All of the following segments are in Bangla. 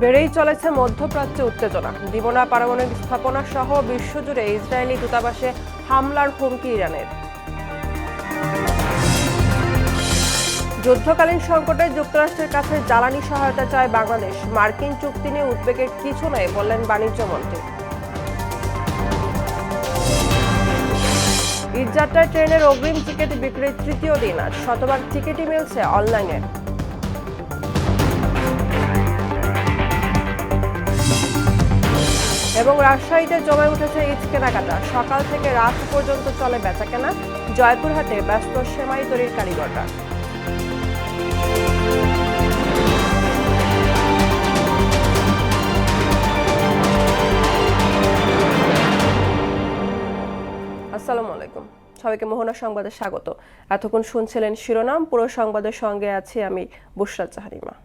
বেড়েই চলেছে মধ্যপ্রাচ্যে উত্তেজনা। দিবোনা পারমাণবিক স্থাপনা সহ বিশ্বজুড়ে ইসরায়েলি দূতাবাসে হামলার হুমকি ইরানের। যুদ্ধকালীন সংকটে যুক্তরাষ্ট্রের কাছে জ্বালানি সহায়তা চায় বাংলাদেশ। মার্কিন চুক্তি নিয়ে উদ্বেগের কিছু নেই বললেন বাণিজ্যমন্ত্রী। ঈদযাত্রায় ট্রেনের অগ্রিম টিকিট বিক্রির তৃতীয় দিন আজ শতভাগ টিকিটই মিলছে অনলাইনে। এবং রাজশাহীতে জমে উঠেছে ঈদ কেনাকাটা। সকাল থেকে রাত পর্যন্ত চলে বেচাকেনা। জয়পুরহাটে ব্যস্ত সেমাই তৈরির কারিগররা। আসসালামু আলাইকুম, সবাইকে মোহনা সংবাদে স্বাগত। এতক্ষণ শুনছিলেন শিরোনাম, পুরো সংবাদের সঙ্গে আছি আমি বুশরা জাহারিমা।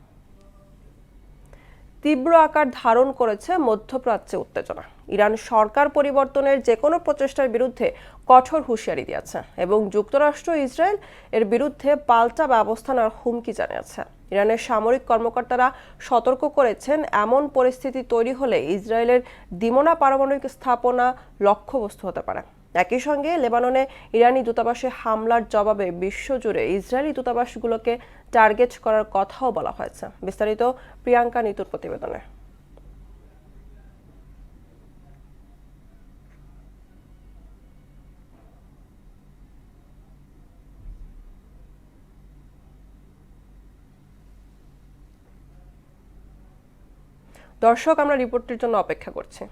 তীব্র আকার ধারণ করেছে মধ্যপ্রাচ্যে উত্তেজনা। ইরান সরকার পরিবর্তনের যে কোনো প্রচেষ্টার বিরুদ্ধে কঠোর হুঁশিয়ারি দিয়েছে এবং যুক্তরাষ্ট্র ইসরায়েল এর বিরুদ্ধে পাল্টা ব্যবস্থা নেওয়ার হুমকি জানিয়েছে। ইরানের সামরিক কর্মকর্তারা সতর্ক করেছেন, এমন পরিস্থিতি তৈরি হলে ইসরায়েলের দিবোনা পারমাণবিক স্থাপনা লক্ষ্যবস্তু হতে পারে। একই সঙ্গে লেবাননে ইরানি দূতাবাসে হামলার জবাবে বিশ্বজুড়ে ইসরায়েলি দূতাবাসগুলোকে টার্গেট করার কথাও বলা হয়েছে। বিস্তারিত প্রিয়াঙ্কা নিতুর প্রতিবেদনে। দর্শক, আমরা রিপোর্টের জন্য অপেক্ষা করছি।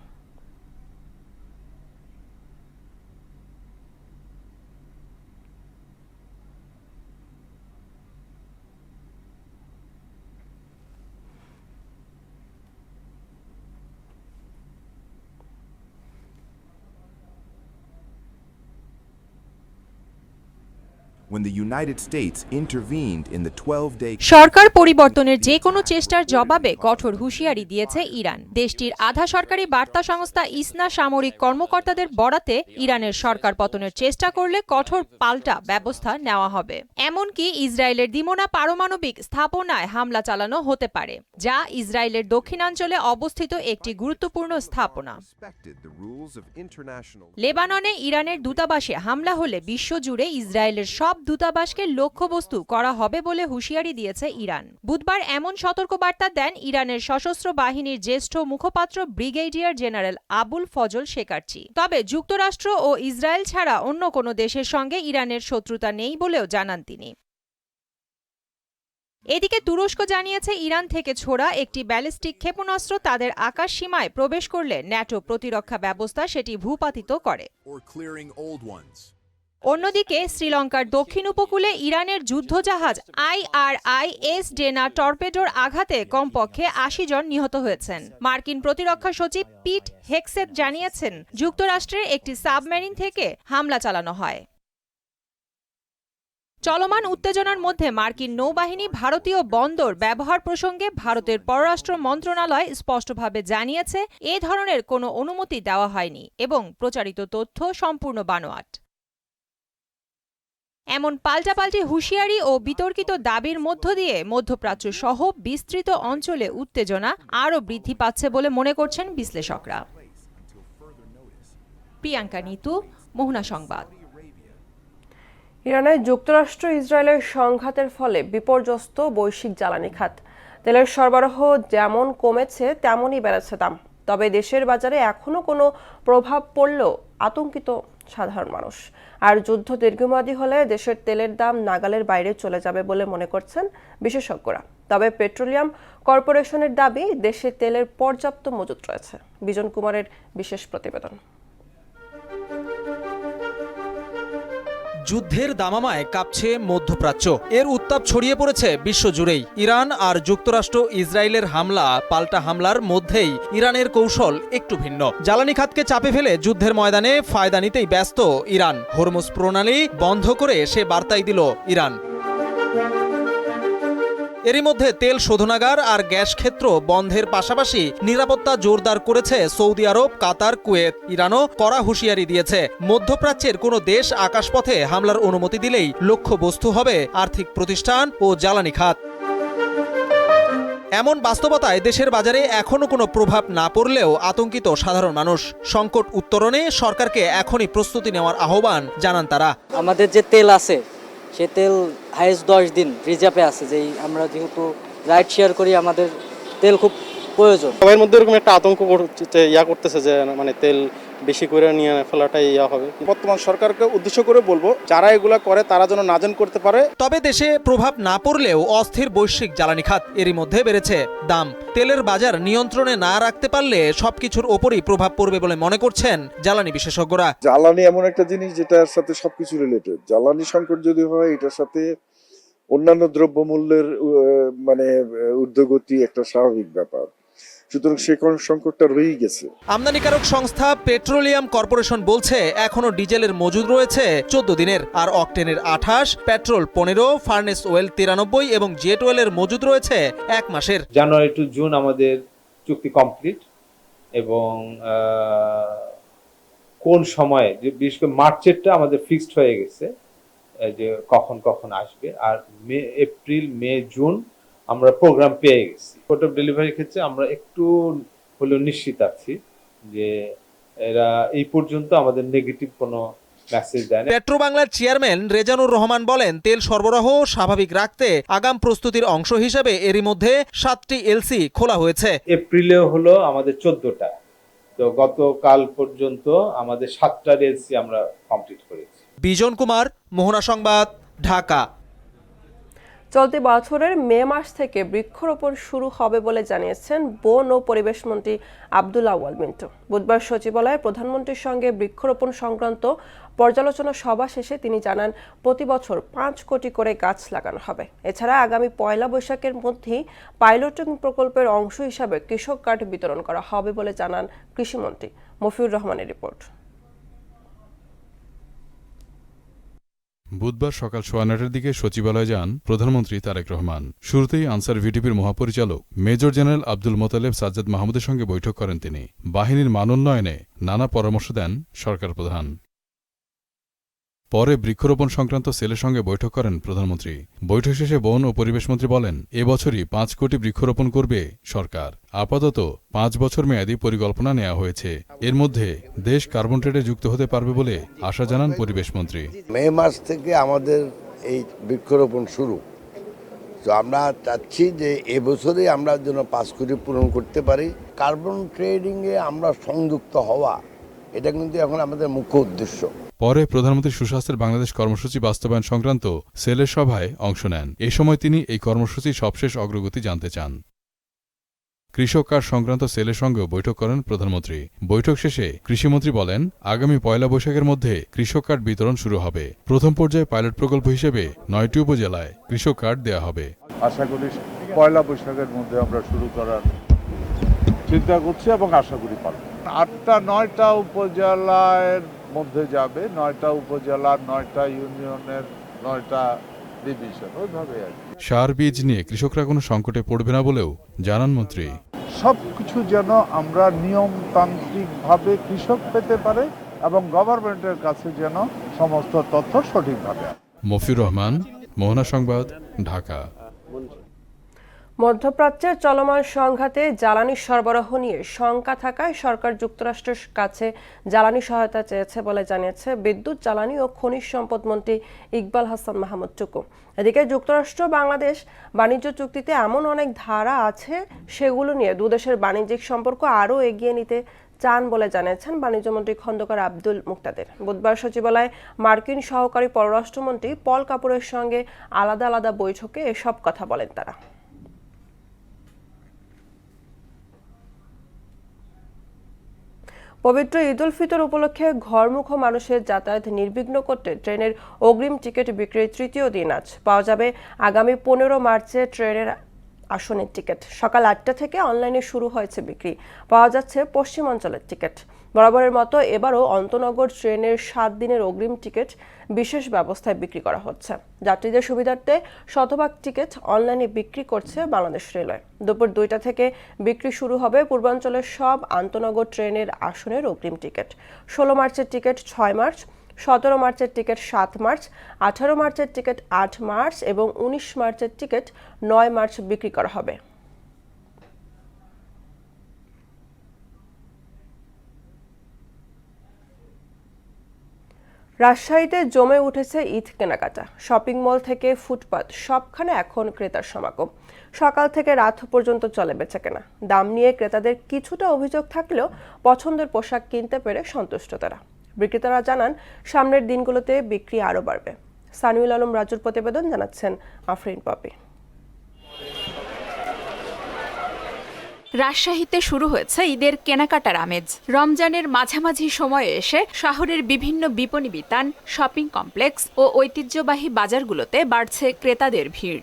When the United States intervened in the 12-day সরকার পরিবর্তনের যে কোনো চেষ্টার জবাবে কঠোর হুঁশিয়ারি দিয়েছে ইরান। দেশটির আধা সরকারি বার্তা সংস্থা ইসনা সামরিক কর্মকর্তাদের বরাতে ইরানের সরকার পতনের চেষ্টা করলে কঠোর পাল্টা ব্যবস্থা নেওয়া হবে। এমনকি ইসরায়েলের দিবোনা পারমাণবিক স্থাপনায় হামলা চালানো হতে পারে, যা ইসরায়েলের দক্ষিণাঞ্চলে অবস্থিত একটি গুরুত্বপূর্ণ স্থাপনা। লেবাননে ইরানের দূতাবাসে হামলা হলে বিশ্বজুড়ে ইসরায়েলের সব দূতাবাসকে লক্ষ্যবস্তু করা হবে বলে হুঁশিয়ারি দিয়েছে ইরান। বুধবার এমন সতর্কবার্তা দেন ইরানের সশস্ত্র বাহিনীর জ্যেষ্ঠ মুখপাত্র ব্রিগেডিয়ার জেনারেল আবুল ফজল শেকারচি। তবে যুক্তরাষ্ট্র ও ইসরায়েল ছাড়া অন্য কোনো দেশের সঙ্গে ইরানের শত্রুতা নেই বলেও জানান তিনি। এদিকে তুরস্ক জানিয়েছে, ইরান থেকে ছোড়া একটি ব্যালিস্টিক ক্ষেপণাস্ত্র তাদের আকাশ সীমায় প্রবেশ করলে ন্যাটো প্রতিরক্ষা ব্যবস্থা সেটি ভূপাতিত করে। অন্যদিকে শ্রীলঙ্কার দক্ষিণ উপকূলে ইরানের যুদ্ধজাহাজ IRIS ডেনা টর্পেডোর আঘাতে কমপক্ষে ৮০ জন নিহত হয়েছেন। মার্কিন প্রতিরক্ষা সচিব পিট হেগসেথ জানিয়েছেন, যুক্তরাষ্ট্রের একটি সাবমেরিন থেকে হামলা চালানো হয়। চলমান উত্তেজনার মধ্যে মার্কিন নৌবাহিনী ভারতীয় বন্দর ব্যবহার প্রসঙ্গে ভারতের পররাষ্ট্র মন্ত্রণালয় স্পষ্টভাবে জানিয়েছে, এ ধরনের কোনো অনুমতি দেওয়া হয়নি এবং প্রচারিত তথ্য সম্পূর্ণ বানোয়াট। এমন পাল্টাপাল্টি হুঁশিয়ারি ও বিতর্কিত দাবির মধ্য দিয়ে মধ্যপ্রাচ্য সহ বিস্তৃত অঞ্চলে উত্তেজনা আরও বৃদ্ধি পাচ্ছে বলে মনে করছেন বিশ্লেষকরা। প্রিয়াঙ্কা নিতু, মোহনা সংবাদ। ইরানে যুক্তরাষ্ট্র ইসরায়েলের সংঘাতের ফলে বিপর্যস্ত বৈশ্বিক জ্বালানি খাত। তেলের সরবরাহ যেমন কমেছে তেমনই বেড়েছে দাম। তবে দেশের বাজারে এখনো কোনো প্রভাব পড়লেও আতঙ্কিত সাধারণ মানুষ। আর যুদ্ধ দীর্ঘমেয়াদী হলে দেশের তেলের দাম নাগালের বাইরে চলে যাবে বলে মনে করছেন বিশেষজ্ঞরা। তবে পেট্রোলিয়াম কর্পোরেশনের দাবি, দেশে তেলের পর্যাপ্ত মজুত রয়েছে। বিজন কুমারের বিশেষ প্রতিবেদন। যুদ্ধের দামামায় কাঁপছে মধ্যপ্রাচ্য। এর উত্তাপ ছড়িয়ে পড়েছে বিশ্বজুড়েই। ইরান আর যুক্তরাষ্ট্র ইসরায়েলের হামলা পাল্টা হামলার মধ্যেই ইরানের কৌশল একটু ভিন্ন। জ্বালানি খাতকে চাপে ফেলে যুদ্ধের ময়দানে ফায়দা নিতেই ব্যস্ত ইরান। হরমুজ প্রণালী বন্ধ করে সে বার্তাই দিল ইরান। এরই মধ্যে তেল শোধনাগার আর গ্যাস ক্ষেত্র বন্ধের পাশাপাশি নিরাপত্তা জোরদার করেছে সৌদি আরব, কাতার, কুয়েত। ইরানও কড়া হুঁশিয়ারি দিয়েছে, মধ্যপ্রাচ্যের কোনো দেশ আকাশপথে হামলার অনুমতি দিলেই লক্ষ্যবস্তু হবে আর্থিক প্রতিষ্ঠান ও জ্বালানি খাত। এমন বাস্তবতায় দেশের বাজারে এখনো কোনো প্রভাব না পড়লেও আতঙ্কিত সাধারণ মানুষ। সংকট উত্তরণে সরকারকে এখনই প্রস্তুতি নেওয়ার আহ্বান জানান তারা। আমাদের যে তেল আছে সে তেল হাইয়েস্ট 10 দিন রিজার্ভে আছে, যেই আমরা যেহেতু রাইড শেয়ার করি আমাদের তেল খুব প্রয়োজন। সবার মধ্যে এরকম একটা আতঙ্ক করতেছে যে মানে তেল বেশি করে নিয়ে ফেলাটাই হবে। বর্তমান সরকারকে উদ্দেশ্য করে বলবো, যারা এগুলা করে তারা যেন না জান করতে পারে। তবে দেশে প্রভাব না পড়লেও অস্থির বৈশ্বিক জ্বালানি খাত, এরই মধ্যে বেড়েছে দাম। তেলের বাজার নিয়ন্ত্রণে না রাখতে পারলে সবকিছুর ওপরই প্রভাব পড়বে বলে মনে করছেন জ্বালানি বিশেষজ্ঞরা। জ্বালানি এমন একটা জিনিস যেটার সাথে সবকিছু রিলেটেড। জ্বালানি সংকট যদি হয়, এটার সাথে অন্যান্য দ্রব্যমূল্যের মানে ঊর্ধ্বগতি একটা স্বাভাবিক ব্যাপার, সুতরাং সে সংকটটা রয়েই গেছে। আমদানিকারক সংস্থা পেট্রোলিয়াম কর্পোরেশন বলছে এখনো ডিজেলের মজুদ রয়েছে 14 দিনের, আর অকটেনের 28, পেট্রোল 15, ফার্নেস অয়েল 93 এবং জেট অয়েলের মজুদ রয়েছে 1 মাসের। জানুয়ারি টু জুন আমাদের চুক্তি কমপ্লিট, এবং কোন সময়ে, যে বিশেষ করে মার্চেরটা আমাদের ফিক্সড হয়ে গেছে যে কখন আসবে, আর এপ্রিল, মে, জুন আমরা প্রোগ্রাম পেয়ে গেছি। কোর্ট অফ ডেলিভারির ক্ষেত্রে আমরা একটু হলেও নিশ্চিত আছি যে এরা এই পর্যন্ত আমাদের নেগেটিভ কোনো মেসেজ দেয় না। পেট্রো বাংলার চেয়ারম্যান রেজানুর রহমান বলেন, তেল সরবরাহ স্বাভাবিক রাখতে আগাম প্রস্তুতির অংশ হিসেবে এরই মধ্যে 7টি এলসি খোলা হয়েছে। এপ্রিলেও হলো আমাদের 14টা, তো গতকাল পর্যন্ত আমাদের 7টার এলসি আমরা কমপ্লিট করেছি। বিজন কুমার, মোহনা সংবাদ, ঢাকা। চলতি বছরের মে মাস থেকে বৃক্ষরোপণ শুরু হবে বলে জানিয়েছেন বন ও পরিবেশ মন্ত্রী আব্দুল আউয়াল মিন্টু। বুধবার সচিবালয়ে প্রধানমন্ত্রীর সঙ্গে বৃক্ষরোপণ সংক্রান্ত পর্যালোচনা সভা শেষে তিনি জানান, প্রতি বছর 5 কোটি করে গাছ লাগানো হবে। এছাড়া আগামী 1 বৈশাখের মধ্যেই পাইলটিং প্রকল্পের অংশ হিসাবে কৃষক কার্ড বিতরণ করা হবে বলে জানান কৃষিমন্ত্রী। মফিউর রহমানের রিপোর্ট। বুধবার সকাল 9:15টার দিকে সচিবালয়ে যান প্রধানমন্ত্রী তারেক রহমান। শুরুতেই আনসার ভিডিপির মহাপরিচালক মেজর জেনারেল আব্দুল মোতালেব সাজ্জাদ মাহমুদের সঙ্গে বৈঠক করেন তিনি। বাহিনীর মান উন্নয়নে নানা পরামর্শ দেন সরকার প্রধান। পরে বৃক্ষরোপণ সংক্রান্ত সেলের সঙ্গে বৈঠক করেন প্রধানমন্ত্রী। বৈঠক শেষে বন ও পরিবেশমন্ত্রী বলেন, এবছরই 5 কোটি বৃক্ষরোপণ করবে সরকার। আপাতত 5 বছর মেয়াদী পরিকল্পনা নেওয়া হয়েছে। এর মধ্যে দেশ কার্বন ট্রেডে যুক্ত হতে পারবে বলে আশা জানান পরিবেশমন্ত্রী। মে মাস থেকে আমাদের এই বৃক্ষরোপণ শুরু, তো আমরা চাচ্ছি যে এবছরই আমরা যেন 5 কোটি পূরণ করতে পারি। কার্বন ট্রেডিংয়ে আমরা সংযুক্ত হওয়া, এটা কিন্তু এখন আমাদের মুখ্য উদ্দেশ্য। পরে প্রধানমন্ত্রী সুস্বাস্থ্যের বাংলাদেশ কর্মসূচি বাস্তবায়ন সংক্রান্ত সেলের সভায় অংশ নেন। এ সময় তিনি এই কর্মসূচির সবশেষ অগ্রগতি জানতে চান। কৃষক কার্ড সংক্রান্ত সেলের সঙ্গেও বৈঠক করেন প্রধানমন্ত্রী। বৈঠক শেষে কৃষিমন্ত্রী বলেন, আগামী 1 বৈশাখের মধ্যে কৃষক কার্ড বিতরণ শুরু হবে। প্রথম পর্যায়ে পাইলট প্রকল্প হিসেবে 9টি উপজেলায় কৃষক কার্ড দেওয়া হবে। আশা করি 1 বৈশাখের মধ্যে আমরা শুরু করার চিন্তা করছি এবং আশা করি পারব। 8টা 9টা উপজেলার মধ্যে যাবে, 9টা উপজেলা, 9টা ইউনিয়নের 9টা ডিভিশন, ওইভাবে আর কি। সার বীজ নিয়ে কৃষকরা কোনো সংকটে পড়বে না বলেও জানান মন্ত্রী। সবকিছু যেন আমরা নিয়মতান্ত্রিকভাবে কৃষক পেতে পারে এবং গভর্নমেন্টের কাছে যেন সমস্ত তথ্য সঠিকভাবে। মফিউর রহমান, মোহনা সংবাদ, ঢাকা। মধ্যপ্রাচ্যের চলমান সংঘাতে জ্বালানি সরবরাহ নিয়ে শঙ্কা থাকায় সরকার যুক্তরাষ্ট্রের কাছে জ্বালানি সহায়তা চেয়েছে বলে জানিয়েছে বিদ্যুৎ, জ্বালানি ও খনিজ সম্পদ মন্ত্রী ইকবাল হাসান মাহমুদ টুকু। এদিকে যুক্তরাষ্ট্র বাংলাদেশ বাণিজ্য চুক্তিতে এমন অনেক ধারা আছে, সেগুলো নিয়ে দুদেশের বাণিজ্যিক সম্পর্ক আরও এগিয়ে নিতে চান বলে জানিয়েছেন বাণিজ্যমন্ত্রী খন্দকার আব্দুল মুক্তাদির। বুধবার সচিবালয়ে মার্কিন সহকারী পররাষ্ট্রমন্ত্রী পল কাপুরের সঙ্গে আলাদা আলাদা বৈঠকে এসব কথা বলেন তারা। পবিত্র ঈদ উল ফিতর উপলক্ষে ঘরমুখো মানুষের যাতায়াত নির্বিঘ্ন করতে ট্রেনের অগ্রিম টিকিট বিক্রির তৃতীয় দিন আজ পাওয়া যাবে আগামী 15 মার্চে ট্রেনের আসনের টিকিট। সকাল 8টা থেকে অনলাইনে শুরু হয়েছে বিক্রি। পাওয়া যাচ্ছে পশ্চিমাঞ্চলের টিকিট। বরাবরের মতো এবারও অন্তনগর ট্রেনের 7 দিনের অগ্রিম টিকিট বিশেষ ব্যবস্থায় বিক্রি করা হচ্ছে। যাত্রীদের সুবিধার্থে শতভাগ টিকিট অনলাইনে বিক্রি করছে বাংলাদেশ রেলওয়ে। দুপুর 2টা থেকে বিক্রি শুরু হবে পূর্বাঞ্চলের সব আন্তনগর ট্রেনের আসনের অগ্রিম টিকিট। 16 মার্চের টিকিট 6 মার্চ, 17 মার্চের টিকিট 7 মার্চ, 18 মার্চের টিকিট 8 মার্চ এবং 19 মার্চের টিকিট 9 মার্চ বিক্রি করা হবে। রাজশাহীতে জমে উঠেছে ঈদ কেনাকাটা। শপিং মল থেকে ফুটপাত সবখানে এখন ক্রেতার সমাগম। সকাল থেকে রাত পর্যন্ত চলে বেচাকেনা। দাম নিয়ে ক্রেতাদের কিছুটা অভিযোগ থাকলেও পছন্দের পোশাক কিনতে পেরে সন্তুষ্ট তারা। বিক্রেতারা জানান সামনের দিনগুলোতে বিক্রি আরও বাড়বে। সানিউল আলম রাজুর প্রতিবেদন, জানাচ্ছেন আফরিন পপি। রাজশাহীতে শুরু হয়েছে ঈদের কেনাকাটার আমেজ। রমজানের মাঝামাঝি সময়ে এসে শহরের বিভিন্ন বিপণী বিতান, শপিং কমপ্লেক্স ও ঐতিহ্যবাহী বাজারগুলোতে বাড়ছে ক্রেতাদের ভিড়।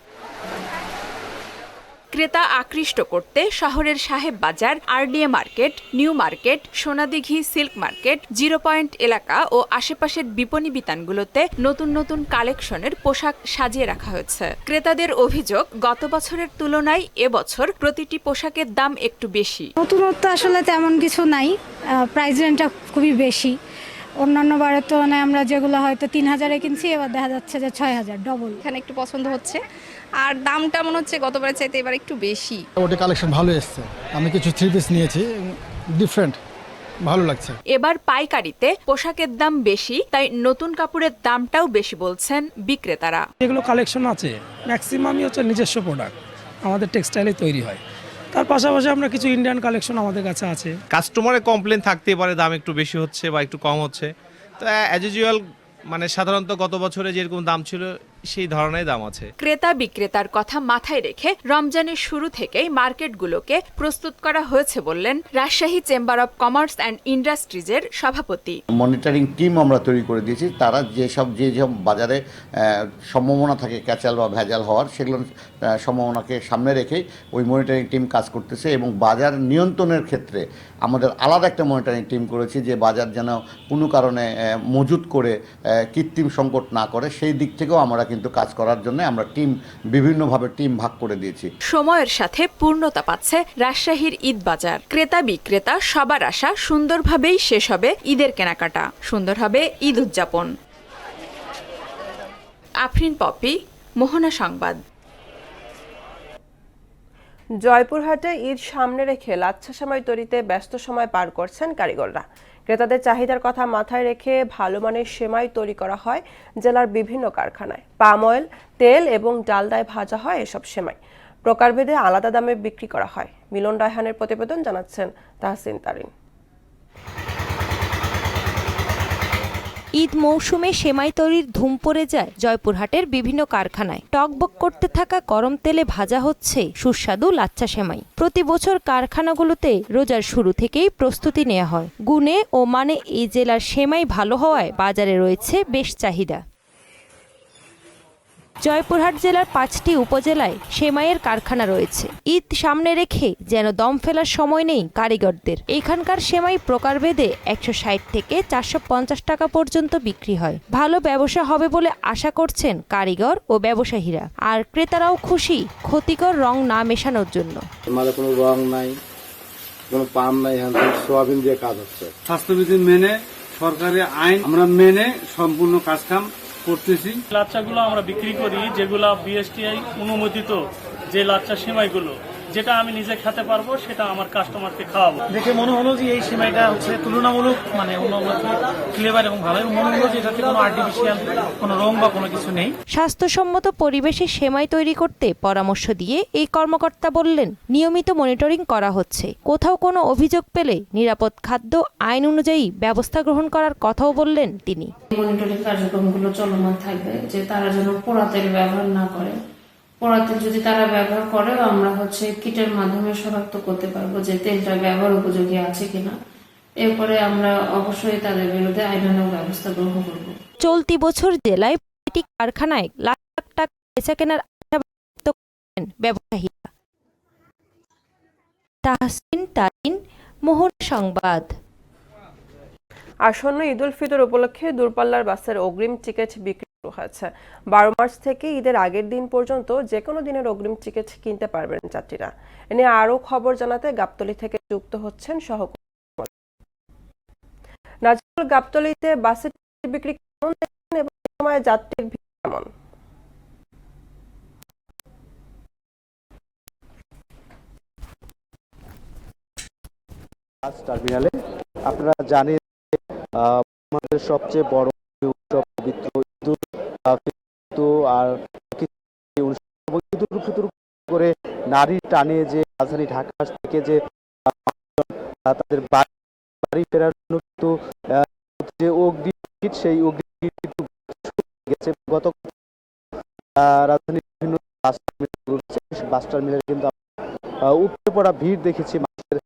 ক্রেতা আকৃষ্ট করতে শহরের Saheb Bazar, RDA market, new market, Sonadighi silk market, 0 point এলাকা ও আশেপাশের বিপণী বিতানগুলোতে নতুন নতুন কালেকশনের পোশাক সাজিয়ে রাখা হয়েছে। ক্রেতাদের অভিযোগ, গত বছরের তুলনায় এবছর প্রতিটি পোশাকের দাম একটু বেশি। নতুনত্ব আসলে তেমন কিছু নাই, প্রাইস রেঞ্জটা খুবই বেশি। অন্যান্য বারের তুলনায় আমরা যেগুলো হয়তো 3000-এ কিনছি, এবার দেখা যাচ্ছে যে 6000, ডবল। এখানে একটু পছন্দ হচ্ছে, আর দামটা মনে হচ্ছে গতবারের চাইতে এবার একটু বেশি। ওটা কালেকশন ভালো এসছে। আমি কিছু 3 পিস নিয়েছি, ডিফারেন্ট, ভালো লাগছে। এবার পাইকারিতে পোশাকের দাম বেশি, তাই নতুন কাপড়ের দামটাও বেশি বলছেন বিক্রেতারা। যেগুলো কালেকশন আছে ম্যাক্সিমামই হচ্ছে নিজস্ব প্রোডাক্ট, আমাদের টেক্সটাইলে তৈরি হয়। তার পাশাপাশি আমরা কিছু ইন্ডিয়ান কালেকশন আমাদের কাছে আছে। কাস্টমারের কমপ্লেন থাকতেই পারে দাম একটু বেশি হচ্ছে বা একটু কম হচ্ছে, তো অ্যাজ ইউজুয়াল মানে সাধারণত গত বছরে যেরকম দাম ছিল সেই ধরনের দাম আছে। ক্রেতা বিক্রেতার কথা মাথায় রেখে রমজানের শুরু থেকেই মার্কেটগুলোকে প্রস্তুত করা হয়েছে বললেন Rajshahi chamber of commerce and ইন্ডাস্ট্রিজের সভাপতি। মনিটরিং টিম আমরা তৈরি করে দিয়েছি। তারা যেসব বাজারে সম্ভাবনা থাকে ক্যাচাল বা ভেজাল হওয়ার, সেগুলো সম্ভাবনাকে সামনে রেখেই ওই মনিটরিং টিম কাজ করতেছে। এবং বাজার নিয়ন্ত্রণের ক্ষেত্রে আমাদের আলাদা একটা মনিটরিং টিম করেছি, যে বাজার যেন কোনো কারণে মজুত করে কৃত্রিম সংকট না করে, সেই দিক থেকেও আমরা কিন্তু কাজ করার জন্য আমরা বিভিন্নভাবে টিম ভাগ করে দিয়েছি। সময়ের সাথে পূর্ণতা পাচ্ছে রাজশাহীর ঈদ বাজার। ক্রেতা বিক্রেতা সবার আশা সুন্দরভাবেই শেষ হবে ঈদের কেনাকাটা, সুন্দর হবে ঈদ উদযাপন। আফরিন পপি, মোহনা সংবাদ। জয়পুরহাটে ঈদ সামনে রেখে লাচ্ছা সেমাই তৈরিতে ব্যস্ত সময় পার করছেন কারিগররা। ক্রেতাদের চাহিদার কথা মাথায় রেখে ভালো মানের সেমাই তৈরি করা হয় জেলার বিভিন্ন কারখানায়। পাম অয়েল, তেল এবং ডালডায় ভাজা হয় এসব সেমাই। প্রকারভেদে আলাদা দামে বিক্রি করা হয়। মিলন রায়হানের প্রতিবেদন, জানাচ্ছেন তাহসিন তারিন। ঈদ মৌসুমে সেমাই তৈরির ধুম পড়ে যায় জয়পুরহাটের বিভিন্ন কারখানায়। টকবক করতে থাকা গরম তেলে ভাজা হচ্ছে সুস্বাদু লাচ্ছা সেমাই। প্রতি বছর কারখানাগুলোতে রোজার শুরু থেকেই প্রস্তুতি নেওয়া হয়। গুণে ও মানে এই জেলার সেমাই ভালো হওয়ায় বাজারে রয়েছে বেশ চাহিদা। জয়পুরহাট জেলার 5টি উপজেলায় সেমাইয়ের কারখানা রয়েছে। ঈদ সামনে রেখে যেন দম ফেলার সময় নেই কারিগরদের। এখানকার সেমাই প্রকারভেদে 160 থেকে 450 টাকা পর্যন্ত বিক্রি হয়। ভালো ব্যবসা হবে বলে আশা করছেন কারিগর ও ব্যবসায়ীরা। আর ক্রেতারাও খুশি ক্ষতিকর রং না মেশানোর জন্য। কোনো রং নাই, কোনো পাম নাই, সোয়াবিন দিয়ে কাজ হচ্ছে। স্বাস্থ্যবিধি মেনে, সরকারি আইন আমরা মেনে সম্পূর্ণ কাজকাম করতেছি। লাচ্চাগুলো আমরা বিক্রি করি যেগুলো বিএসটিআই অনুমোদিত, যে লাচ্চা সেমাইগুলো, যেটা আমি নিজে খেতে পারবো সেটা আমার কাস্টমারকে খাওয়াবো। দেখে মনে হলো যে এই সেমাইটা হচ্ছে তুলনামূলক মানে ফ্লেভার এবং ভালো, মনে হলো যে এটাতে কোনো আর্টিফিশিয়াল কোনো রং বা কোনো কিছু নেই। স্বাস্থ্যসম্মত পরিবেশে সেমাই তৈরি করতে পরামর্শ দিয়ে এই কর্মকর্তা বললেন, নিয়মিত মনিটরিং করা হচ্ছে। কোথাও কোনো অভিযোগ পেলে নিরাপদ খাদ্য আইন অনুযায়ী ব্যবস্থা গ্রহণ করার কথাও বললেন তিনি। মনিটরিং কার্যক্রমগুলো চলমান থাকবে, যে তারা যেন পোড়া তেল ব্যবহার না করে। পোড়া তেল যদি তারা ব্যবহার করে, আমরা কিটের মাধ্যমে শনাক্ত করতে পারবো যে তেলটা ব্যবহার উপযোগী আছে কিনা। এরপরে আমরা অবশ্যই তাদের বিরুদ্ধে আইনানুগ ব্যবস্থা গ্রহণ করব। চলতি বছর জেলায় প্রতিটি কারখানায় লাখ লাখ টাকা বেচা কেনার আশা ব্যক্ত করেন ব্যবসায়ীরা। তাহসিন তারিন, মোহনা সংবাদ। আসন্ন ঈদ উল ফিতর উপলক্ষে দূরপাল্লার বাসের অগ্রিম টিকিট বিক্রি শুরু হয়েছে। 12 মার্চ থেকে ঈদের আগের দিন পর্যন্ত যে কোনো দিনের অগ্রিম টিকিট কিনতে পারবেন যাত্রীরা। এ নিয়ে আরও খবর জানাতে গাবতলী থেকে যুক্ত হচ্ছেন সহকর্মী নাজমুল। গাবতলীতে বাসের টিকিট বিক্রি কেমন দেখেন এবং এই সময় যাত্রীর ভিড় কেমন? টার্মিনালে আপনারা জানেন আমাদের সবচেয়ে বড় আর করে নারী টানে যে রাজধানী ঢাকা থেকে যে তাদের বাড়ি ফেরার জন্য কিন্তু যে অগ্নি সেই অগ্নি গেছে গত রাজধানীর বিভিন্ন বাস টার্মিনালে কিন্তু উপরে পড়া ভিড় দেখেছি মানুষের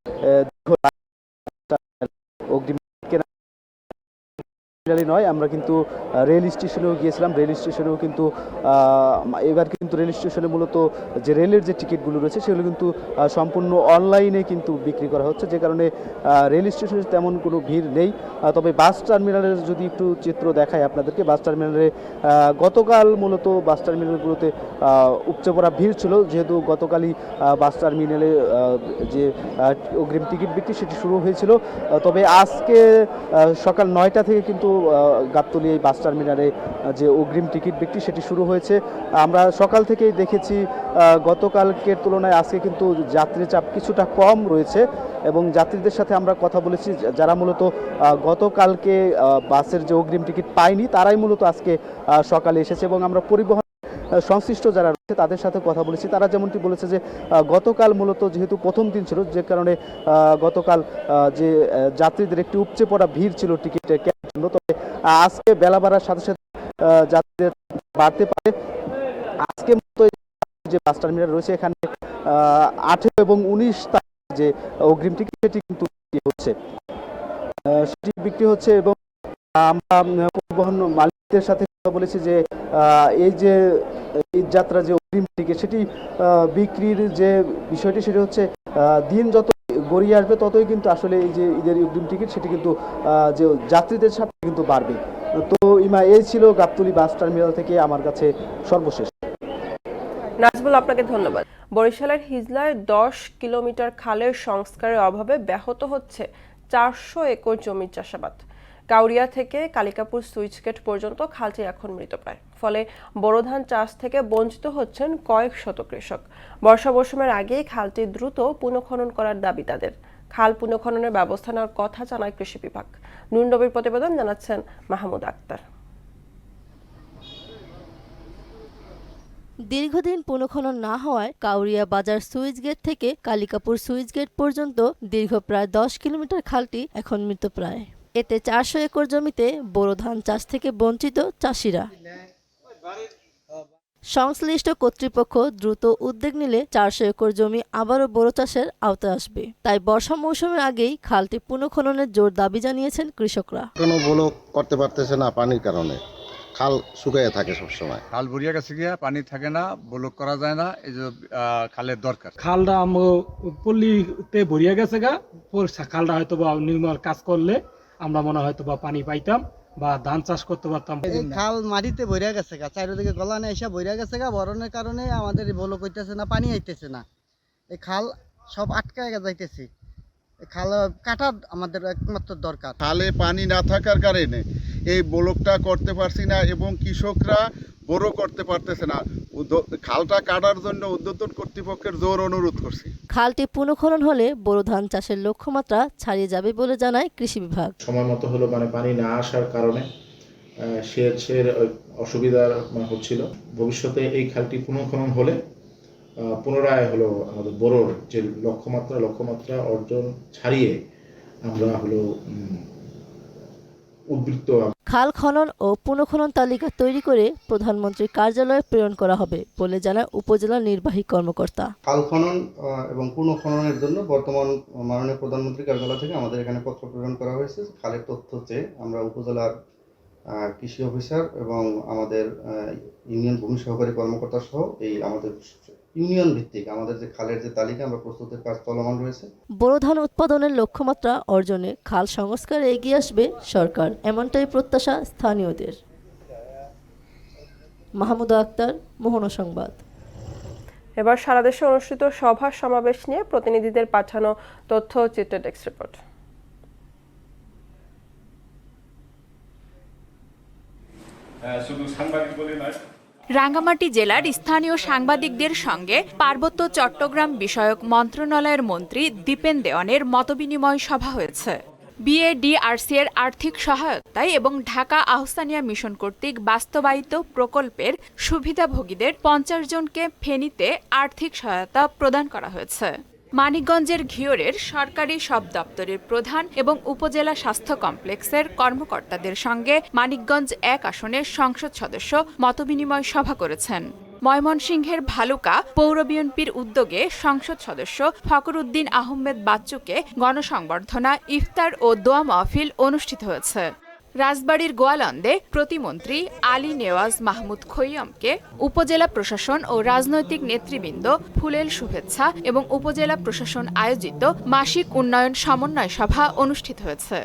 নয়। আমরা কিন্তু রেল স্টেশনেও গিয়েছিলাম, রেল স্টেশনেও কিন্তু এবার কিন্তু রেল স্টেশনে মূলত যে রেলের যে টিকিটগুলো রয়েছে সেগুলো কিন্তু সম্পূর্ণ অনলাইনে কিন্তু বিক্রি করা হচ্ছে, যে কারণে রেল স্টেশনে তেমন কোনো ভিড় নেই। তবে বাস টার্মিনালের যদি একটু চিত্র দেখায় আপনাদেরকে, বাস টার্মিনালে গতকাল মূলত বাস টার্মিনালগুলোতে উপচে পড়া ভিড় ছিল, যেহেতু গতকালই বাস টার্মিনালে যে অগ্রিম টিকিট বিক্রি সেটি শুরু হয়েছিল। তবে আজকে সকাল 9টা থেকে কিন্তু গাবতলী এই বাস টার্মিনালে যে অগ্রিম টিকিট বিক্রি সেটি শুরু হয়েছে। আমরা সকাল থেকেই দেখেছি গতকালকের তুলনায় আজকে কিন্তু যাত্রী চাপ কিছুটা কম রয়েছে, এবং যাত্রীদের সাথে আমরা কথা বলেছি যারা মূলত গতকালকে বাসের যে অগ্রিম টিকিট পায়নি তারাই মূলত আজকে সকালে এসেছে, এবং আমরা পরিবহন সংশ্লিষ্ট যারা রয়েছে তাদের সাথে কথা বলেছি। তারা যেমনটি বলেছে যে গতকাল মূলত যেহেতু প্রথম দিন ছিল, যে কারণে গতকাল যে যাত্রীদের একটি উপচে পড়া ভিড় ছিল টিকিটের কেনার জন্য। তবে আজকে বেলা বাড়ার সাথে সাথে যাত্রীদের বাড়তে পারে। আজকে মতো যে বাস টার্মিনাল রয়েছে এখানে 18 এবং 19 তারিখ যে অগ্রিম টিকিট সেটি কিন্তু হচ্ছে সেটি বিক্রি হচ্ছে। এবং আমরা পরিবহন মালিকদের সাথে কথা বলেছি যে এই যে ঈদ যাত্রা যে অগ্রিম টিকিট সেটি বিক্রির যে বিষয়টি সেটি হচ্ছে দিন যত গড়িয়ে আসবে ততই কিন্তু আসলে এই যে ঈদের অগ্রিম টিকিট সেটি কিন্তু যে যাত্রীদের সাথে কিন্তু বাড়বে। তো ইমা এই ছিল গাবতলী বাস টার্মিনাল থেকে আমার কাছে সর্বশেষ। নাজবুল, আপনাকে ধন্যবাদ। বরিশালের হিজলায় 10 কিলোমিটার খালের সংস্কারের অভাবে ব্যাহত হচ্ছে 400 একর জমির চাষাবাদ। কাউরিয়া থেকে কালিকাপুর সুইচ গেট পর্যন্ত খালটি এখন মৃতপ্রায়, ফলে বোরো ধান চাষ থেকে বঞ্চিত হচ্ছেন কয়েক শত কৃষক। বর্ষা মৌসুমের আগেই খালটি দ্রুত পুনঃখনন করার দাবি তাদের। খাল পুনঃখননের ব্যবস্থা নেওয়ার কথা জানায় কৃষি বিভাগ। নুনডবির প্রতিবেদন জানাচ্ছেন মাহমুদ আক্তার। দীর্ঘদিন পুনঃখনন না হওয়ায় কাউরিয়া বাজার সুইচ গেট থেকে কালিকাপুর সুইচ গেট পর্যন্ত দীর্ঘ প্রায় 10 কিলোমিটার খালটি এখন মৃতপ্রায়। এতে 400 একর জমিতে বোরো ধান চাষ থেকে বঞ্চিত চাষিরা। সংশ্লিষ্ট কর্তৃপক্ষ দ্রুত উদ্যোগ নিলে 400 একর জমি আবারও বোরো চাষের আওতায় আসবে। তাই বর্ষা মৌসুমের আগেই খালটি পুনঃখননের জোর দাবি জানিয়েছেন কৃষকরা। কোনো ব্লক করতে পারতেছে না পানির কারণে, খাল শুকিয়ে থাকে সবসময়। খাল ভরিয়া গেছে গিয়া, পানি থাকে না, ব্লক করা যায় না, এই যে খালের দরকার। খালটা পল্লীতে ভরিয়া গেছে গা, খালটা হয়তো বা নির্মল কাজ করলে আমরা মনে হয়তো বা পানি পাইতাম বা ধান চাষ করতে পারতাম। এই খাল মাটিতে ভরিয়া গেছে গা, চারিদিকে গলানে এসে ভরিয়া গেছে গা, বরণের কারণে আমাদের ব্লক হইতেছে না, পানি আইতেছে না। এই খাল সব আটকায় যাইতেছে। খাল কাটা আমাদের একমাত্র দরকার। খালে পানি না থাকার কারণে এই ব্লকটা করতে পারছি না, এবং কৃষকরা বড় করতে পারতেছে না। খালটা কাটার জন্য উদ্বোধন কর্তৃপক্ষের জোর অনুরোধ করছি। খালটি পুনঃখনন হলে বোরো ধান চাষের লক্ষ্যমাত্রা ছাড়িয়ে যাবে বলে জানায় কৃষি বিভাগ। সময় মতো হলো পানি না আসার কারণে সেচের অসুবিধা হচ্ছিল। ভবিষ্যতে এই খালটি পুনঃখনন হলে পুনরায় হলো আমাদের বোরোর যে লক্ষ্যমাত্রা অর্জন ছাড়িয়ে আমরা হলো উদ্বৃত্ত। খাল খনন ও পুনঃখনন তালিকা তৈরি করে প্রধানমন্ত্রীর কার্যালয়ে প্রেরণ করা হবে বলে জানায় উপজেলা নির্বাহী কর্মকর্তা। খাল খনন এবং পুনঃখননের জন্য বর্তমান মাননীয় প্রধানমন্ত্রী কার্যালয় থেকে আমাদের এখানে পত্র প্রেরণ করা হয়েছে। খালের তথ্য চেয়ে আমরা উপজেলার কৃষি অফিসার এবং আমাদের ইউনিয়ন ভূমি সহকারী কর্মকর্তা সহ এই আমাদের ইউনিয়ন ভিত্তিক আমাদের যে খালের যে তালিকা আমরা প্রস্তুতের কাজ চলমান রয়েছে। বোরো ধান উৎপাদনের লক্ষ্যমাত্রা অর্জনে খাল সংস্কারে এগিয়ে আসবে সরকার, এমনটাই প্রত্যাশা স্থানীয়দের। মাহমুদ আক্তার, মোহনা সংবাদ। এবার সারা দেশে অনুষ্ঠিত সভা সমাবেশ নিয়ে প্রতিনিধিদের পাঠানো তথ্য ও চিত্র ডেস্ক রিপোর্ট। রাঙ্গামাটি জেলার স্থানীয় সাংবাদিকদের সঙ্গে পার্বত্য চট্টগ্রাম বিষয়ক মন্ত্রণালয়ের মন্ত্রী দীপেন দেওয়ানের মতবিনিময় সভা হয়েছে। বিএডিআরসি এর আর্থিক সহায়তায় এবং ঢাকা আহ্ছানিয়া মিশন কর্তৃক বাস্তবায়িত প্রকল্পের সুবিধাভোগীদের 50 জনকে ফেনীতে আর্থিক সহায়তা প্রদান করা হয়েছে। মানিকগঞ্জের ঘিওরের সরকারি সব দপ্তরের প্রধান এবং উপজেলা স্বাস্থ্য কমপ্লেক্সের কর্মকর্তাদের সঙ্গে মানিকগঞ্জ 1 আসনের সংসদ সদস্য মতবিনিময় সভা করেছেন। ময়মনসিংহের ভালুকা পৌর বিএনপির উদ্যোগে সংসদ সদস্য ফখরুদ্দিন আহমেদ বাচ্চুকে গণসংবর্ধনা, ইফতার ও দোয়া মাহফিল অনুষ্ঠিত হয়েছে। রাজবাড়ীর গোয়ালন্দে প্রতিমন্ত্রী আলী নেওয়াজ মাহমুদ খৈয়মকে উপজেলা প্রশাসন ও রাজনৈতিক নেতৃবৃন্দ ফুলেল শুভেচ্ছা এবং উপজেলা প্রশাসন আয়োজিত মাসিক উন্নয়ন সমন্বয় সভা অনুষ্ঠিত হয়েছে।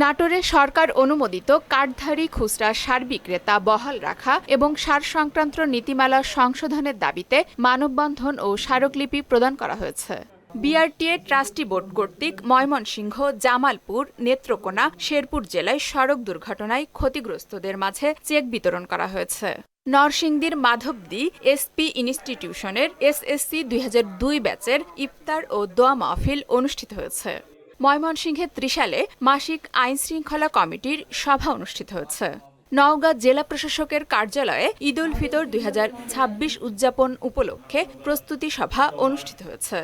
নাটোরে সরকার অনুমোদিত কার্ডধারী খুচরা সার বিক্রেতা বহাল রাখা এবং সার সংক্রান্ত নীতিমালা সংশোধনের দাবিতে মানববন্ধন ও স্মারকলিপি প্রদান করা হয়েছে। বিআরটিএ ট্রাস্টি বোর্ড কর্তৃক ময়মনসিংহ, জামালপুর, নেত্রকোনা, শেরপুর জেলায় সড়ক দুর্ঘটনায় ক্ষতিগ্রস্তদের মাঝে চেক বিতরণ করা হয়েছে। নরসিংদীর মাধবদী এসপি ইনস্টিটিউশনের এসএসসি 2002 ব্যাচের ইফতার ও দোয়া মাহফিল অনুষ্ঠিত হয়েছে। ময়মনসিংহের ত্রিশালে মাসিক আইন শৃঙ্খলা কমিটির সভা অনুষ্ঠিত হয়েছে। নওগাঁ জেলা প্রশাসকের কার্যালয়ে ঈদ উল ফিতর 2026 উদযাপন উপলক্ষে প্রস্তুতি সভা অনুষ্ঠিত হয়েছে।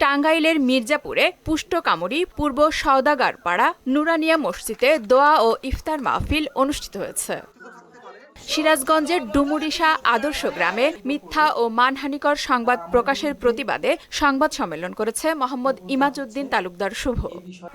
টাঙ্গাইলের মির্জাপুরে পুষ্টকামরী পূর্ব সওদাগারপাড়া নুরানিয়া মসজিদে দোয়া ও ইফতার মাহফিল অনুষ্ঠিত হয়েছে। সিরাজগঞ্জের ডুমুরিশা আদর্শ গ্রামে মিথ্যা ও মানহানিকর সংবাদ প্রকাশের প্রতিবাদে সংবাদ সম্মেলন করেছে মোহাম্মদ ইমাজউদ্দিন তালুকদার শুভ।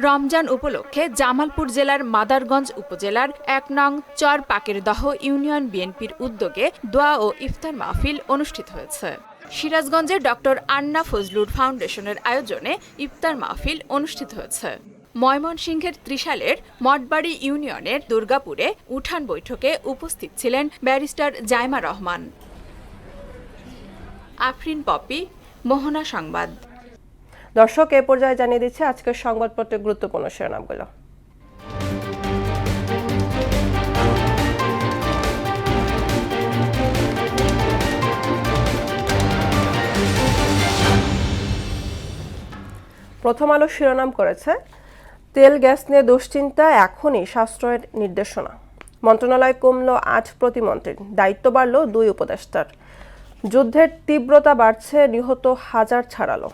রমজান উপলক্ষে জামালপুর জেলার মাদারগঞ্জ উপজেলার 1 নং চর পাকেরদহ ইউনিয়ন বিএনপির উদ্যোগে দোয়া ও ইফতার মাহফিল অনুষ্ঠিত হয়েছে। সিরাজগঞ্জের ডক্টর আন্না ফজলুর ফাউন্ডেশনের আয়োজনে ইফতার মাহফিল অনুষ্ঠিত হয়েছে। ময়মনসিংহের ত্রিশালের মঠবাড়ি ইউনিয়নের দুর্গাপুরে উঠান বৈঠকে উপস্থিত ছিলেন ব্যারিস্টার জাইমা রহমান। আফরিন পপি, মোহনা সংবাদ। দর্শক, এ পর্যায়ে জানিয়ে দিচ্ছে আজকের সংবাদপত্রের গুরুত্বপূর্ণ শিরোনামগুলো। প্রথম আলো শিরোনাম করেছে, তেল গ্যাস নিয়ে দুশ্চিন্তা, এখনই সাশ্রয়ের নির্দেশনা। মন্ত্রণালয় কমল 8 প্রতিমন্ত্রীর, দায়িত্ব বাড়ল 2 উপদেষ্টার। যুদ্ধের তীব্রতা বাড়ছে, নিহত হাজার ছাড়ালো।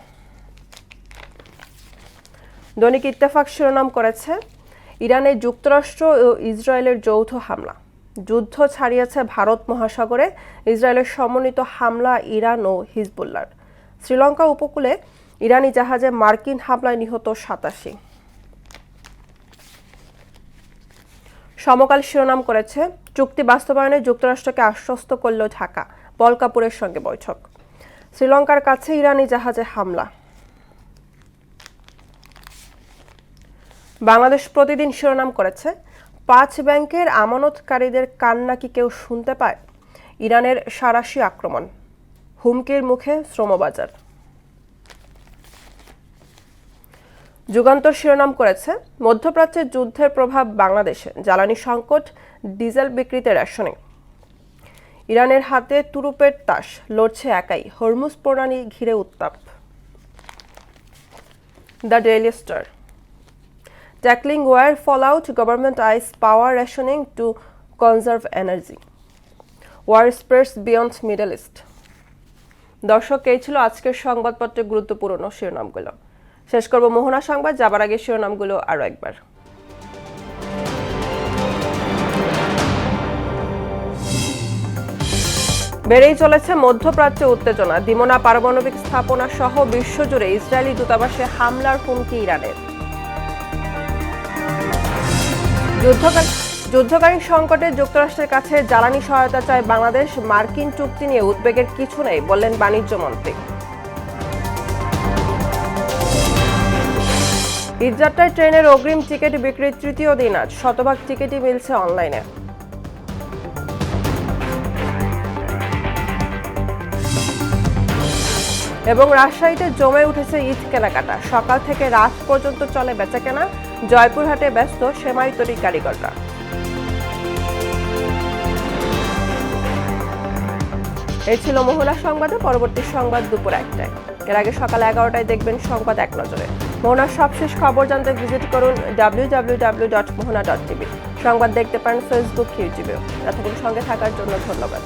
দৈনিক ইত্তেফাক শিরোনাম করেছে, ইরানে যুক্তরাষ্ট্র ও ইসরায়েলের যৌথ হামলা। যুদ্ধ ছাড়িয়েছে ভারত মহাসাগরে, ইসরায়েলের সমন্বিত হামলা ইরান ও হিজবুল্লাহর। শ্রীলঙ্কা উপকূলে ইরানি জাহাজে মার্কিন হামলায় নিহত 87। সমকাল শিরোনাম করেছে, চুক্তি বাস্তবায়নে যুক্তরাষ্ট্রকে আশ্বস্ত করল ঢাকা, পল কাপুরের সঙ্গে বৈঠক। শ্রীলঙ্কার কাছে ইরানি জাহাজে হামলা। বাংলাদেশ প্রতিদিন শিরোনাম করেছে, 5 ব্যাংকের আমানতকারীদের কান্না কি কেউ শুনতে পায়? ইরানের সাঁড়াশি আক্রমণ, হুমকির মুখে শ্রমবাজার। যুগান্তর শিরোনাম করেছে, মধ্যপ্রাচ্যের যুদ্ধের প্রভাব বাংলাদেশে, জ্বালানি সংকট, ডিজেল বিক্রিতে রেশনিং। ইরানের হাতে তুরুপের তাস, লড়ছে একাই, হরমুজ প্রণালী ঘিরে উত্তাপ। The Daily Star, tackling war fallout, government eyes power rationing to conserve energy. War spreads beyond Middle East. দর্শক, এই ছিল আজকের সংবাদপত্রের গুরুত্বপূর্ণ শিরোনামগুলো। শেষ করব মোহনা সংবাদ, যাবার আগে শিরোনামগুলো আরো একবার। বেড়েই চলেছে মধ্যপ্রাচ্যে উত্তেজনা, দিমোনা পারমাণবিক স্থাপনা সহ বিশ্বজুড়ে ইসরায়েলি দূতাবাসে হামলার হুমকি ইরানের। যুদ্ধকালীন সংকটে যুক্তরাষ্ট্রের কাছে জ্বালানি সহায়তা চায় বাংলাদেশ, মার্কিন চুক্তি নিয়ে উদ্বেগের কিছু নেই বললেন বাণিজ্য মন্ত্রী। ঈদযাত্রায় ট্রেনের অগ্রিম টিকিট বিক্রির 3য় দিন আজ, শতভাগ টিকিটই মিলছে অনলাইনে। এবং রাজশাহীতে জমে উঠেছে ঈদ কেনাকাটা, সকাল থেকে রাত পর্যন্ত চলে বেচাকেনা, জয়পুরহাটে ব্যস্ত সেমাই তৈরির কারিগররা। এই ছিল মোহনা সংবাদে। পরবর্তী সংবাদ দুপুর 1টায়। এর আগে সকাল 11টায় দেখবেন সংবাদ এক নজরে। মোহনার সবশেষ খবর জানতে ভিজিট করুন www.mohana.tv। সংবাদ দেখতে পারেন ফেসবুক, ইউটিউবেও। এতক্ষণ সঙ্গে থাকার জন্য ধন্যবাদ।